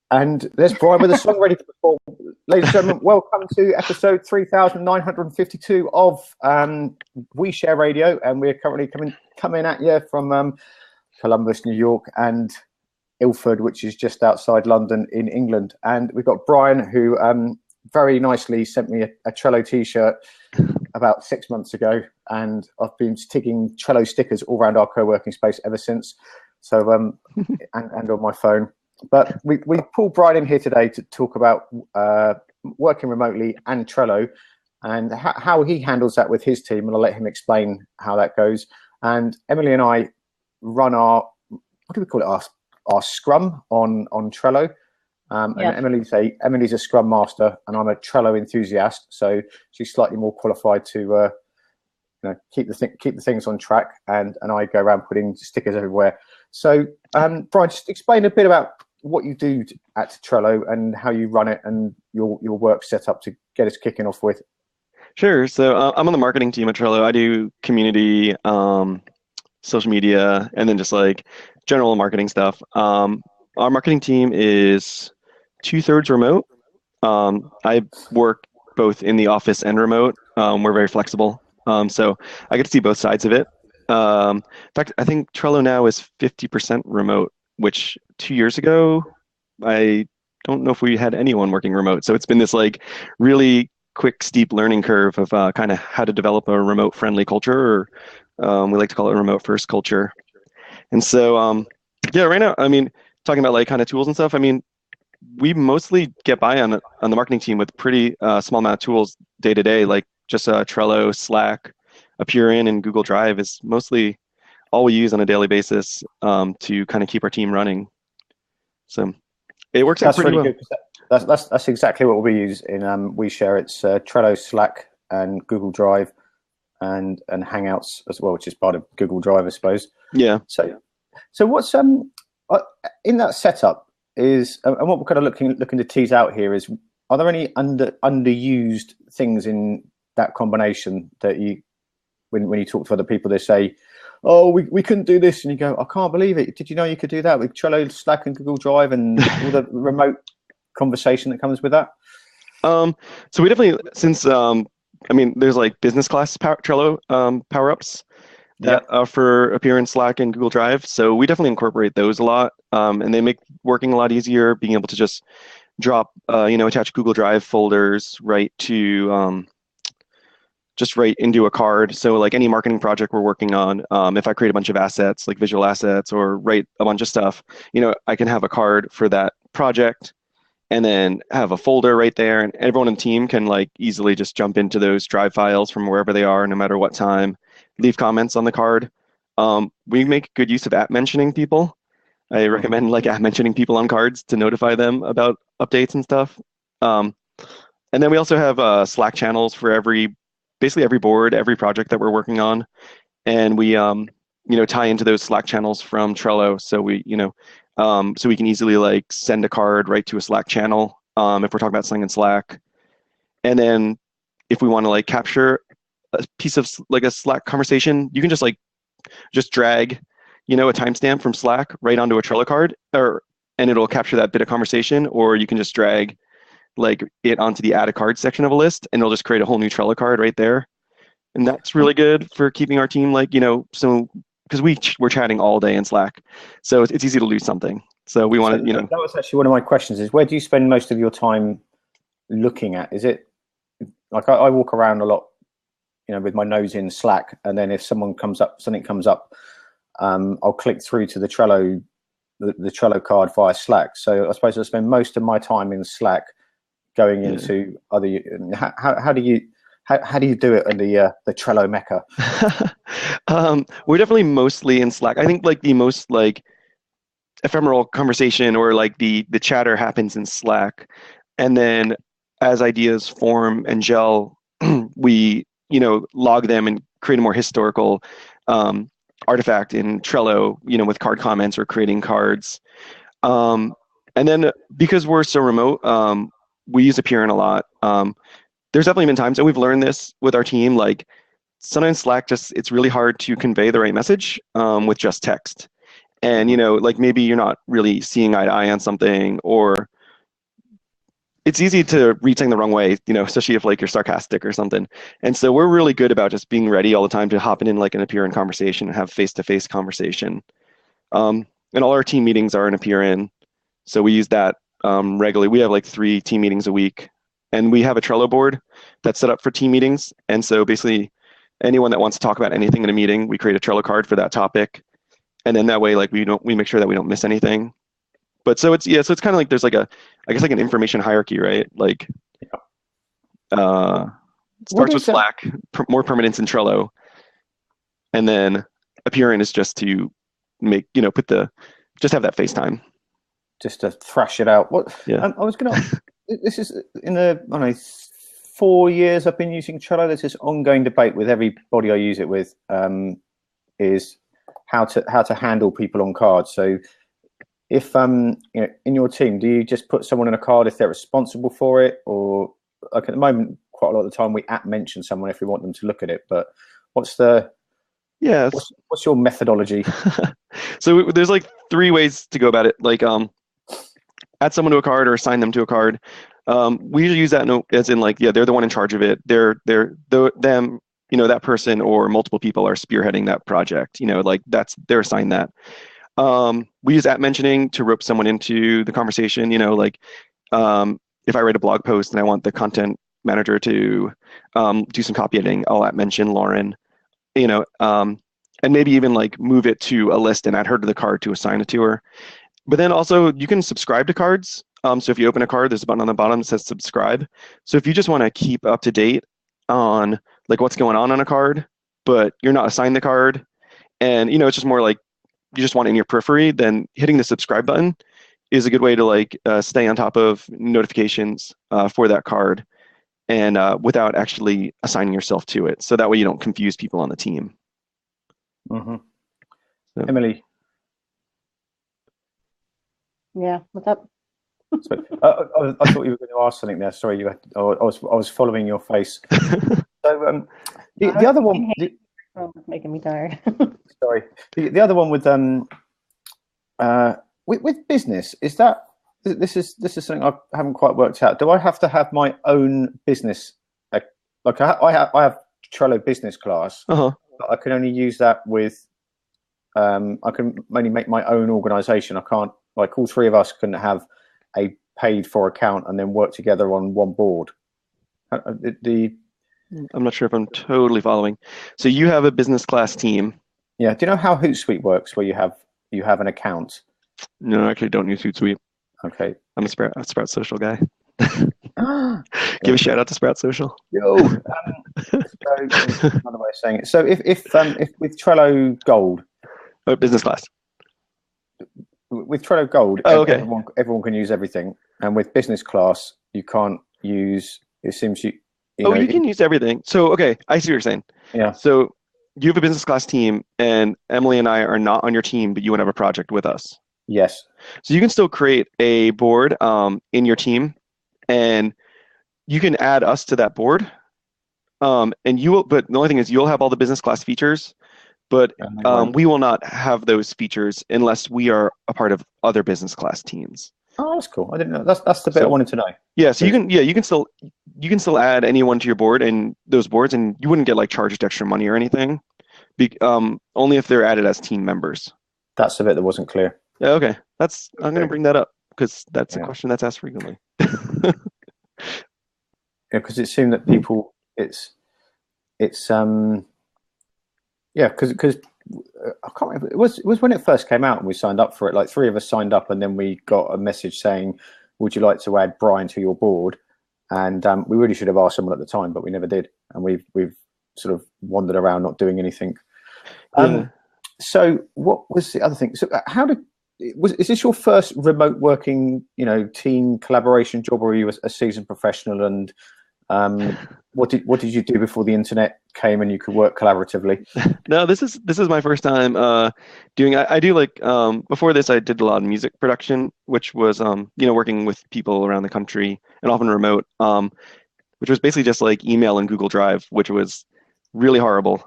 And there's Brian with a song ready to perform. Ladies and gentlemen, welcome to episode 3952 of OuiShare Radio, and we're currently coming at you from Columbus, New York, and Ilford, which is just outside London in England. And we've got Brian, who very nicely sent me a Trello t-shirt about 6 months ago, and I've been sticking Trello stickers all around our co-working space ever since. So and on my phone. But we pulled Brian in here today to talk about working remotely and Trello, and how he handles that with his team, and I'll let him explain how that goes. And Emily and I run our, what do we call it, our Scrum on Trello. And Emily's a Scrum master, and I'm a Trello enthusiast, so she's slightly more qualified to keep the things on track, and I go around putting stickers everywhere. So Brian, just explain a bit about what you do at Trello and how you run it and your work set up to get us kicking off with. Sure. So I'm on the marketing team at Trello. I do community, social media, and then just like general marketing stuff. Our marketing team is 2/3 remote. I work both in the office and remote. We're very flexible. So I get to see both sides of it. In fact, I think Trello now is 50% remote, which 2 years ago, I don't know if we had anyone working remote. So it's been this like really quick, steep learning curve of kind of how to develop a remote friendly culture, or we like to call it a remote first culture. And so, right now, I mean, talking about like kind of tools and stuff, I mean, we mostly get by on the marketing team with pretty small amount of tools day to day, like just Trello, Slack, Appearin, and Google Drive is mostly all we use on a daily basis to kind of keep our team running. So it works out pretty really well. Good. That's exactly what we use in OuiShare. It's Trello, Slack, and Google Drive, and Hangouts as well, which is part of Google Drive, I suppose. Yeah. So what's in that setup is, and what we're kind of looking to tease out here is, are there any underused things in that combination that you, when you talk to other people, they say, oh, we couldn't do this, and you go, I can't believe it. Did you know you could do that with Trello, Slack, and Google Drive, and all the remote conversation that comes with that? So we definitely, since there's like business class Trello power-ups that for Appearance, Slack, and Google Drive. So we definitely incorporate those a lot, and they make working a lot easier, being able to just drop, attach Google Drive folders right to just right into a card. So like any marketing project we're working on, if I create a bunch of assets, like visual assets, or write a bunch of stuff, I can have a card for that project and then have a folder right there, and everyone in the team can like easily just jump into those Drive files from wherever they are, no matter what time, leave comments on the card. We make good use of app mentioning people. I recommend like app mentioning people on cards to notify them about updates and stuff. And then we also have Slack channels for basically every board, every project that we're working on, and we tie into those Slack channels from Trello, so we can easily like send a card right to a Slack channel if we're talking about something in Slack. And then if we want to like capture a piece of like a Slack conversation, you can just drag a timestamp from Slack right onto a Trello card, and it'll capture that bit of conversation, or you can just drag like it onto the add a card section of a list, and it'll just create a whole new Trello card right there. And that's really good for keeping our team so because we're chatting all day in Slack, so it's easy to lose something. So we want to, That was actually one of my questions, is where do you spend most of your time looking at? Is it like I walk around a lot, with my nose in Slack, and then if something comes up, I'll click through to the Trello card via Slack. So I suppose I spend most of my time in Slack going into other. How do you do it in the Trello mecca? We're definitely mostly in Slack. I think like the most like ephemeral conversation or like the chatter happens in Slack, and then as ideas form and gel, we log them and create a more historical artifact in Trello, with card comments or creating cards. And then because we're so remote, we use Appearin a lot. There's definitely been times, and we've learned this with our team, like sometimes Slack it's really hard to convey the right message with just text. And, like maybe you're not really seeing eye to eye on something, or it's easy to read something the wrong way, especially if like you're sarcastic or something. And so we're really good about just being ready all the time to hop in like an appear in conversation and have face-to-face conversation. And all our team meetings are an appear in. So we use that regularly. We have like 3 team meetings a week, and we have a Trello board that's set up for team meetings. And so basically anyone that wants to talk about anything in a meeting, we create a Trello card for that topic. And then that way, like we make sure that we don't miss anything. But so it's kind of like there's like I guess like an information hierarchy, right? Like starts with Slack, more permanence in Trello, and then appear in is just to make just have that FaceTime. Just to thrash it out. What? Yeah. I was gonna. This is in the 4 years I've been using Trello. There's this ongoing debate with everybody I use it with. Is how to handle people on cards. So if in your team, do you just put someone in a card if they're responsible for it, or like at the moment, quite a lot of the time we mention someone if we want them to look at it. But what's your methodology? So there's like 3 ways to go about it. Like add someone to a card or assign them to a card. We usually use that as in like, they're the one in charge of it. They're them. That person or multiple people are spearheading that project. Like they're assigned that. We use @mentioning to rope someone into the conversation. Like if I write a blog post and I want the content manager to do some copy editing, I'll @mention Lauren. And maybe even like move it to a list and add her to the card to assign it to her. But then also you can subscribe to cards. So if you open a card, there's a button on the bottom that says subscribe. So if you just want to keep up to date on like what's going on a card, but you're not assigned the card, and it's just more like you just want it in your periphery, then hitting the subscribe button is a good way to like stay on top of notifications for that card, and without actually assigning yourself to it. So that way you don't confuse people on the team. Mm-hmm. So. Emily. Yeah, what's up? So, I thought you were going to ask something there. Sorry, I was following your face. So the other one, making me tired. Sorry, the other one with business, is that this is something I haven't quite worked out. Do I have to have my own business? Like I have Trello business class. Uh-huh. But I can only use that with. I can only make my own organization. I can't, like, all 3 of us can have a paid for account and then work together on one board. I'm not sure if I'm totally following. So you have a business class team. Yeah. Do you know how Hootsuite works, where you have an account? No, I actually don't use Hootsuite. Okay. I'm a Sprout Social guy. Give a shout out to Sprout Social. Yo. So another way of saying it. So if with Trello Gold. Business class. With Trello Gold, okay. everyone can use everything, and with business class, you can't use. It seems you can use everything. So okay, I see what you're saying. Yeah. So you have a business class team, and Emily and I are not on your team, but you want to have a project with us. Yes. So you can still create a board in your team, and you can add us to that board. And you will, but the only thing is you'll have all the business class features. But we will not have those features unless we are a part of other business class teams. Oh, that's cool. I didn't know. That's the bit I wanted to know. Yeah, so you can still add anyone to your board and those boards, and you wouldn't get like charged extra money or anything. Only if they're added as team members. That's the bit that wasn't clear. Yeah, okay. I'm going to bring that up because that's a question that's asked frequently. Yeah, because it seemed that people it's yeah, because I can't remember. It was when it first came out and we signed up for it. Like 3 of us signed up, and then we got a message saying, "Would you like to add Brian to your board?" And we really should have asked someone at the time, but we never did. And we've sort of wandered around not doing anything. So what was the other thing? So is this your first remote working, team collaboration job, or are you a seasoned professional? And what did you do before the internet came and you could work collaboratively? No, this is my first time doing. I do like before this I did a lot of music production, which was working with people around the country and often remote, which was basically just like email and Google Drive, which was really horrible.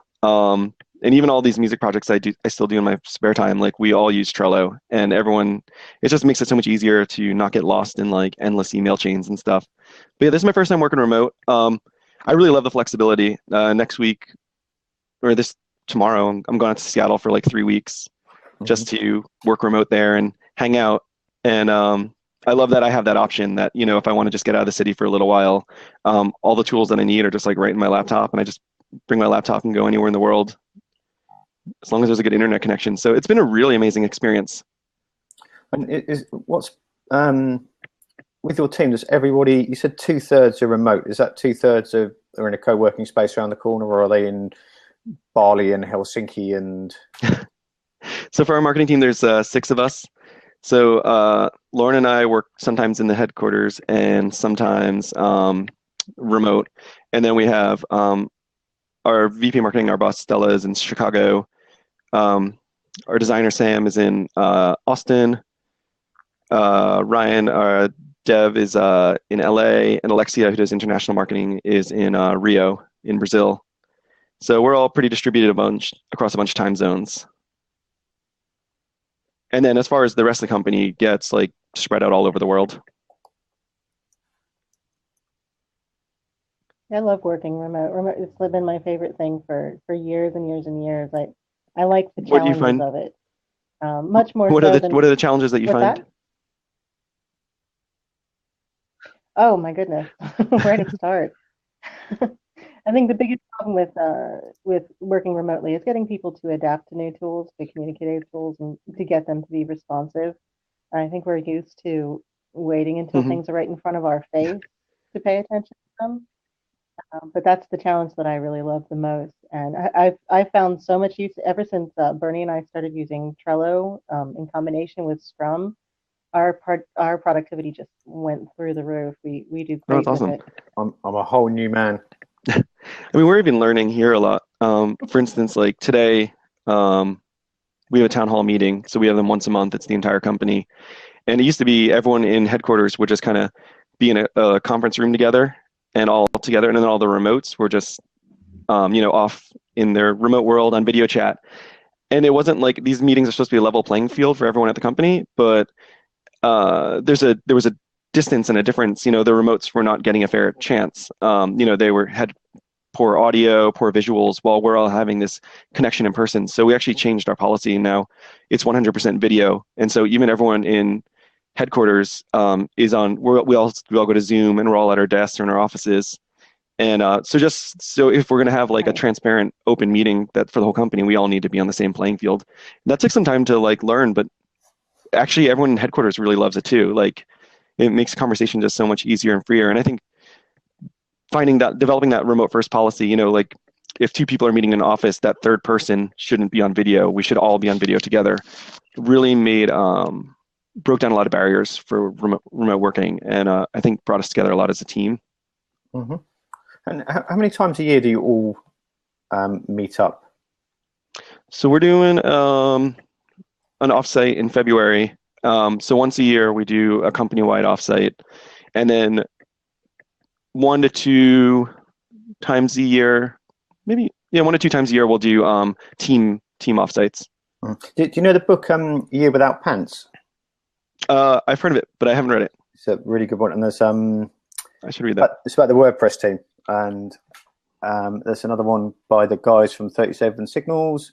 and even all these music projects I still do in my spare time, like we all use Trello, and everyone, it just makes it so much easier to not get lost in like endless email chains and stuff. But yeah, this is my first time working remote. I really love the flexibility. Next week, or this tomorrow, I'm going out to Seattle for like 3 weeks just to work remote there and hang out. And I love that I have that option that, you know, if I want to just get out of the city for a little while, all the tools that I need are just like right in my laptop, and I just bring my laptop and go anywhere in the world as long as there's a good internet connection. So it's been a really amazing experience. And what's with your team, does everybody, you said 2/3 are remote, is that 2/3 are in a co-working space around the corner, or are they in Bali and Helsinki? And so for our marketing team, there's 6 of us. So Lauren and I work sometimes in the headquarters and sometimes remote. And then we have our VP marketing, our boss Stella, is in Chicago. Our designer Sam is in Austin. Ryan, our dev, is in LA, and Alexia, who does international marketing, is in Rio in Brazil. So we're all pretty distributed across a bunch of time zones. And then as far as the rest of the company gets, like, spread out all over the world. I love working remote. It's been my favorite thing for years and years and years. I like the What do you challenges find? of it. Much more What so are the than what are the challenges that you what's find? that? Oh my goodness, where to start? I think the biggest problem with working remotely is getting people to adapt to new tools, to communicative tools, and to get them to be responsive. I think we're used to waiting until things are right in front of our face to pay attention to them. But that's the challenge that I really love the most. And I've found so much use ever since Bernie and I started using Trello in combination with Scrum. Our productivity just went through the roof. We do Oh, great that's awesome. with it. I'm a whole new man. I mean, we're even learning here a lot. For instance, like today, we have a town hall meeting. So we have them once a month. It's the entire company. And it used to be everyone in headquarters would just kind of be in a conference room together and all together. And then all the remotes were just, off in their remote world on video chat. And it wasn't like these meetings are supposed to be a level playing field for everyone at the company, but there was a distance and a difference. The remotes were not getting a fair chance. They had poor audio, poor visuals, while we're all having this connection in person. So we actually changed our policy. Now it's 100% video, and so even everyone in headquarters is on. We all go to Zoom, and we're all at our desks or in our offices. And so if we're going to have like a transparent, open meeting that for the whole company, we all need to be on the same playing field. And that took some time to like learn, but actually everyone in headquarters really loves it too. Like, it makes conversation just so much easier and freer. And I think developing that remote first policy, like if 2 people are meeting in an office, that third person shouldn't be on video. We should all be on video together. Really broke down a lot of barriers for remote working, and I think brought us together a lot as a team. Mm-hmm. And how many times a year do you all meet up? So we're doing an offsite in February. So once a year we do a company-wide offsite, and then 1 to 2 times a year, 1 to 2 times a year we'll do team offsites. Do you know the book Year Without Pants? I've heard of it, but I haven't read it. It's a really good one, and there's I should read that. It's about the WordPress team, and there's another one by the guys from 37 Signals,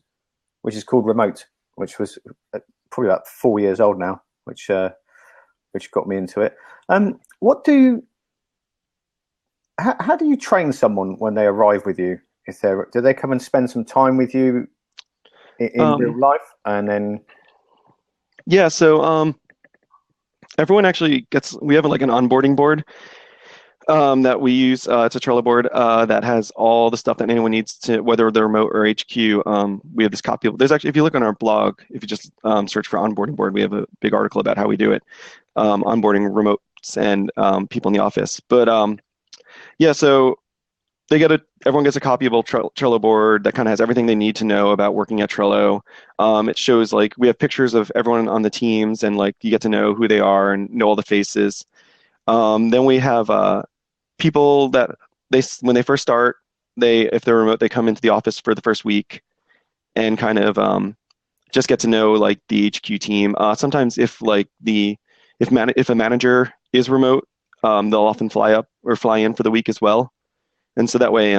which is called Remote, which was probably about 4 years old now, which got me into it. How do you train someone when they arrive with you? Do they come and spend some time with you in real life, and then? Yeah, so everyone actually we have like an onboarding board that we use. It's a Trello board that has all the stuff that anyone needs to, whether they're remote or HQ. We have this copy. There's actually, if you look on our blog, if you just search for onboarding board, we have a big article about how we do it, onboarding remotes and people in the office. But yeah, so everyone gets a copy of a Trello board that kind of has everything they need to know about working at Trello. It shows, like, we have pictures of everyone on the teams, and like you get to know who they are and know all the faces. Then we have people that when they first start, if they're remote, they come into the office for the first week, and kind of just get to know like the HQ team. Sometimes if a manager is remote, they'll often fly up or fly in for the week as well. And so that way,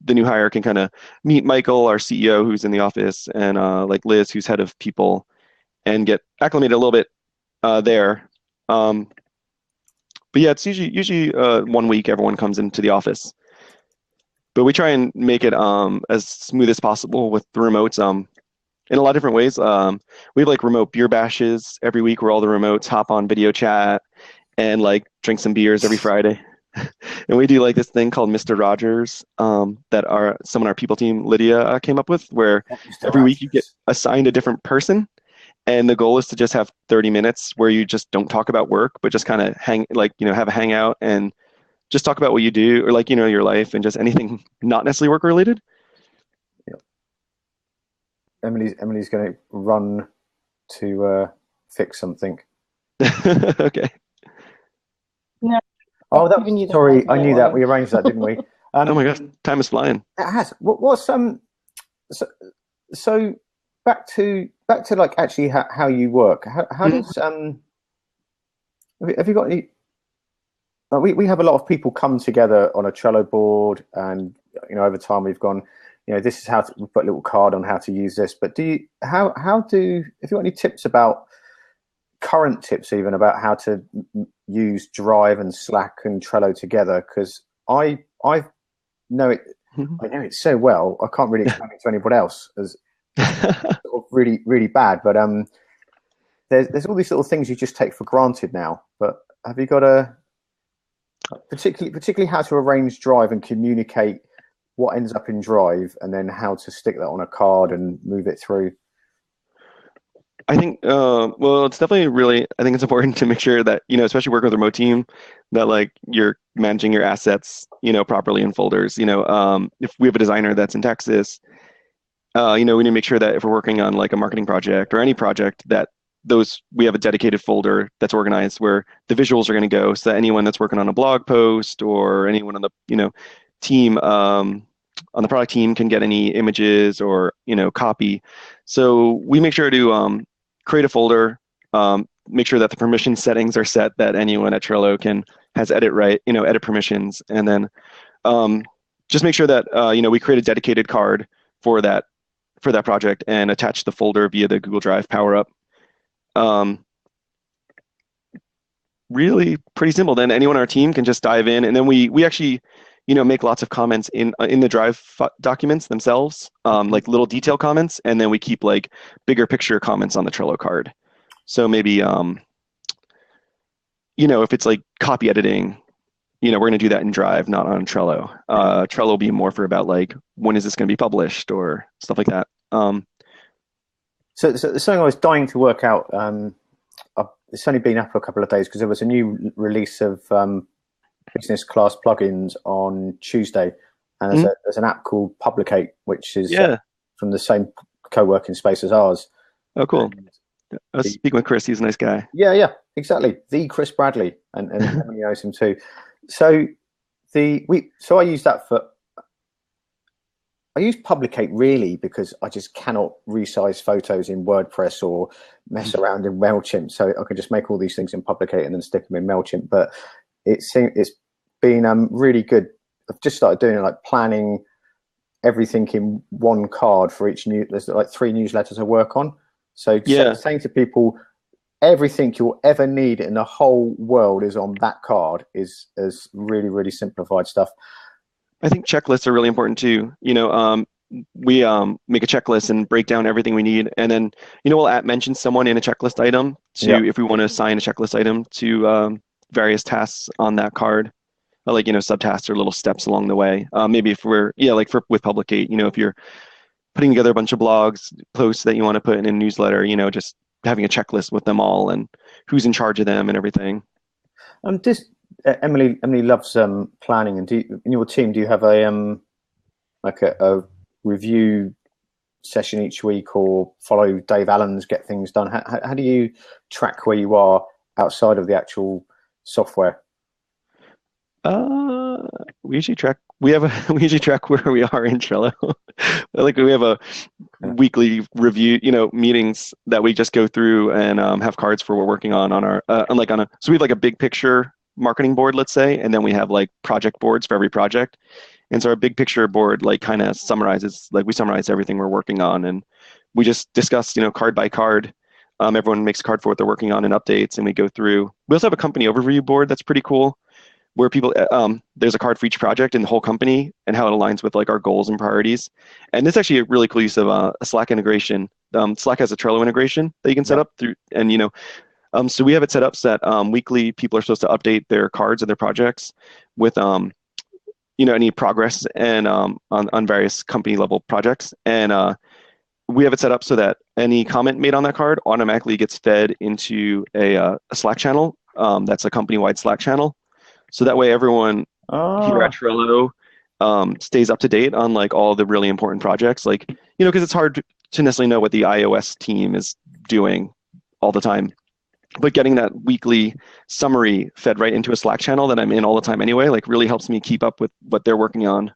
the new hire can kind of meet Michael, our CEO, who's in the office, and like Liz, who's head of people, and get acclimated a little bit there. But yeah, it's usually 1 week everyone comes into the office. But we try and make it as smooth as possible with the remotes in a lot of different ways. We have like remote beer bashes every week where all the remotes hop on video chat and like drink some beers every Friday. And we do like this thing called Mr. Rogers that someone on our people team, Lydia, came up with, where every week you get assigned a different person. And the goal is to just have 30 minutes where you just don't talk about work, but just kind of have a hangout and just talk about what you do or like, your life and just anything not necessarily work related. Yeah. Emily's going to run to fix something. Okay. No. Oh, sorry, I knew that. We arranged that, didn't we? Oh my gosh, time is flying. It has. What's so back to like actually how you work. How does have you got any? We have a lot of people come together on a Trello board, and over time we've gone. This is we put a little card on how to use this. But have you got any tips about current tips even about how to use Drive and Slack and Trello together? Because I know it. I know it so well. I can't really explain it to anybody else as sort of really, really bad. But there's all these little things you just take for granted now. But have you got particularly how to arrange Drive and communicate what ends up in Drive, and then how to stick that on a card and move it through? I think, it's definitely I think it's important to make sure that, especially working with a remote team, that like you're managing your assets, properly in folders. If we have a designer that's in Texas, we need to make sure that if we're working on like a marketing project or any project, that we have a dedicated folder that's organized where the visuals are going to go, so that anyone that's working on a blog post or anyone on the, team, on the product team can get any images or, copy. So we make sure to create a folder, make sure that the permission settings are set, that anyone at Trello has edit permissions, and then just make sure that we create a dedicated card for that project and attach the folder via the Google Drive PowerUp. Really pretty simple. Then anyone on our team can just dive in, and then we actually make lots of comments in the Drive documents themselves, like little detail comments, and then we keep like bigger picture comments on the Trello card. So maybe if it's like copy editing, we're going to do that in Drive, not on Trello. Trello will be more for about like when is this going to be published or stuff like that. So something I was dying to work out. It's only been up for a couple of days because there was a new release of business class plugins on Tuesday, and there's an app called Publicate, which is from the same co-working space as ours. Oh, cool. I was speaking with Chris. He's a nice guy. Yeah, exactly. The Chris Bradley, and Emily knows him too. So I use that I use Publicate really because I just cannot resize photos in WordPress or mess around in MailChimp. So I can just make all these things in Publicate and then stick them in MailChimp. But it's been really good. I've just started doing it, like planning everything in one card for each there's like 3 newsletters I work on. So saying to people, everything you'll ever need in the whole world is on that card is really, really simplified stuff. I think checklists are really important too. We make a checklist and break down everything we need, and then we'll mention someone in a checklist item if we want to assign a checklist item to various tasks on that card, like subtasks or little steps along the way. Maybe if we're with Publicate, if you're putting together a bunch of blogs posts that you want to put in a newsletter, just having a checklist with them all and who's in charge of them and everything. Emily loves planning, and in your team, do you have a review session each week, or follow Dave Allen's Get Things Done? How do you track where you are outside of the actual software? We usually track we usually track where we are in Trello. Like we have a weekly review, meetings that we just go through and have cards for what we're working on our so we have like a big picture marketing board, let's say, and then we have like project boards for every project. And so our big picture board like kind of summarizes, like we summarize everything we're working on, and we just discuss, card by card. Everyone makes a card for what they're working on and updates, and we go through. We also have a company overview board that's pretty cool, where people there's a card for each project in the whole company and how it aligns with like our goals and priorities. And this is actually a really cool use of a Slack integration. Slack has a Trello integration that you can set up through, and so we have it set up so that weekly people are supposed to update their cards and their projects with any progress and on various company level projects. And we have it set up so that any comment made on that card automatically gets fed into a Slack channel. That's a company-wide Slack channel. So that way everyone here at Trello stays up to date on like all the really important projects, like, because it's hard to necessarily know what the iOS team is doing all the time. But getting that weekly summary fed right into a Slack channel that I'm in all the time anyway, like really helps me keep up with what they're working on.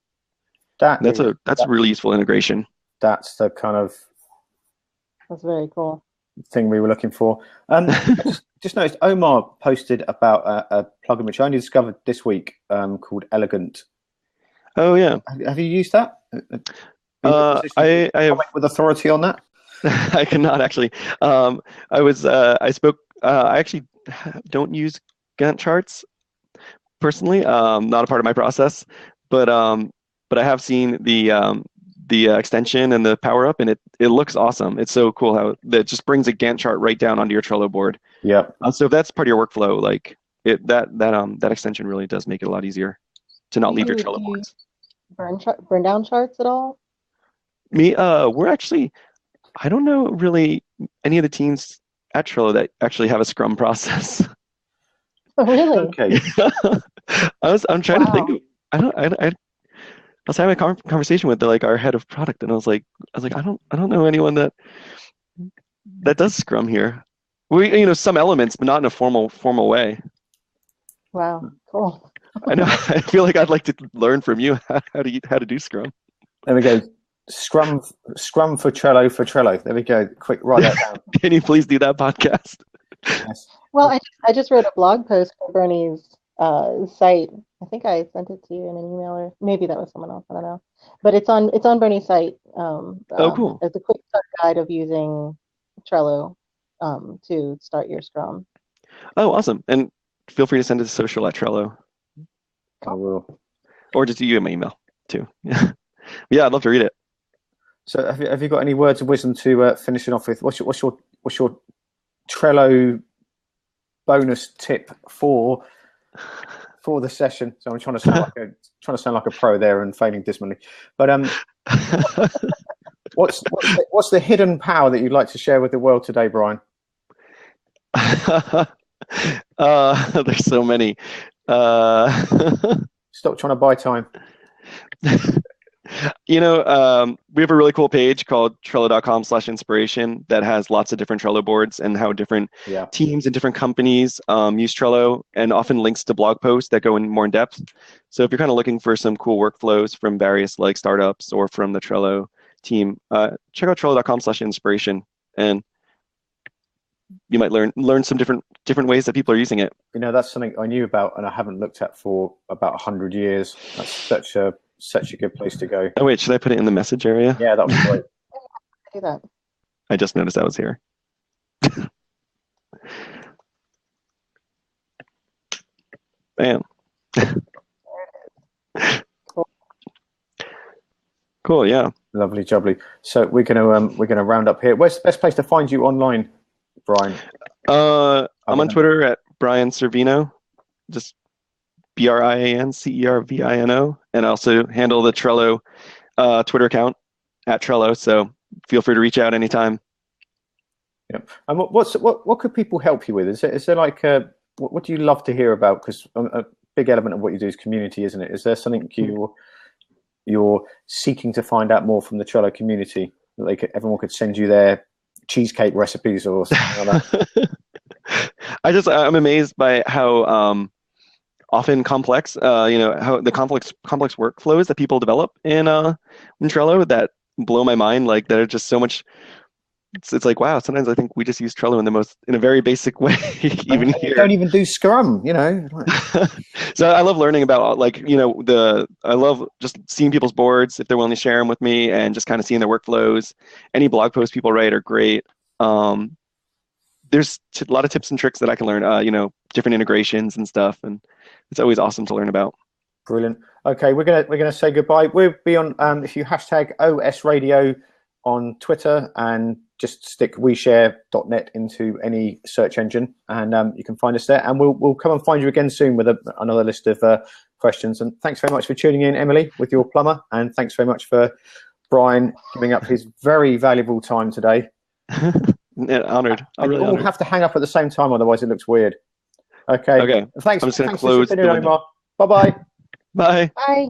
That's a really useful integration. That's the kind of That's very cool thing we were looking for. Just noticed Omar posted about a plugin which I only discovered this week called Elegant. Oh yeah. Have you used that? I have with authority on that. I cannot actually. I actually don't use Gantt charts personally. Not a part of my process, but I have seen the extension and the power up, and it looks awesome. It's so cool how that just brings a Gantt chart right down onto your Trello board. Yeah. So if that's part of your workflow, like that extension really does make it a lot easier to not leave your Trello boards. Burn down charts at all? We're actually, I don't know really any of the teams at Trello that actually have a Scrum process. Oh, really? Okay. I'm trying to think. I was having a conversation with our head of product, and I was like, I don't know anyone that does Scrum here. We, some elements, but not in a formal way. Wow, cool. I know. I feel like I'd like to learn from you how to do Scrum. There we go. Scrum for Trello. There we go. Quick, write that down. Can you please do that podcast? Yes. Well, I just wrote a blog post for Bernie's site. I think I sent it to you in an email, or maybe that was someone else. I don't know. But it's on Bernie's site. Cool. It's a quick start guide of using Trello to start your Scrum. Oh, awesome! And feel free to send it to social@Trello. I will. Or just you my email too. Yeah, I'd love to read it. So have you got any words of wisdom to finish it off with? What's your Trello bonus tip for the session? So I'm trying to sound like a pro there and failing dismally. But what's the hidden power that you'd like to share with the world today, Brian? There's so many. Stop trying to buy time. We have a really cool page called Trello.com/inspiration that has lots of different Trello boards and how different teams and different companies use Trello, and often links to blog posts that go in more in depth. So if you're kind of looking for some cool workflows from various startups or from the Trello team, check out Trello.com/inspiration, and you might learn some different ways that people are using it. That's something I knew about and I haven't looked at for about 100 years. That's such a good place to go. Oh wait, should I put it in the message area? Yeah, that would be great. Do that. I just noticed I was here. Bam. Cool. Yeah. Lovely, jubbly. So we're gonna round up here. Where's the best place to find you online, Brian? I'm on Twitter at Brian Servino, just BrianCervino, and I also handle the Trello Twitter account at Trello. So feel free to reach out anytime. Yeah. And what could people help you with? Is there like what do you love to hear about? Because a big element of what you do is community, isn't it? Is there something you're seeking to find out more from the Trello community? Like everyone could send you their cheesecake recipes or something like that. I'm amazed by how often complex. How the complex workflows that people develop in Trello that blow my mind. Like they're just so much. It's like, wow, sometimes I think we just use Trello in a very basic way, even here. Don't even do Scrum, So I love learning about I love just seeing people's boards if they're willing to share them with me and just kind of seeing their workflows. Any blog posts people write are great. There's a lot of tips and tricks that I can learn, different integrations and stuff. And it's always awesome to learn about. Brilliant. Okay, we're gonna say goodbye. We'll be on if you hashtag OS Radio on Twitter and just stick OuiShare.net into any search engine, and you can find us there. And we'll come and find you again soon with another list of questions. And thanks very much for tuning in, Emily, with your plumber. And thanks very much for Brian giving up his very valuable time today. Yeah, honored. And you all have to hang up at the same time, otherwise it looks weird. Okay. Okay. Thanks. I'm just gonna thanks close for the tuning in, window. Omar. Bye-bye. Bye. Bye.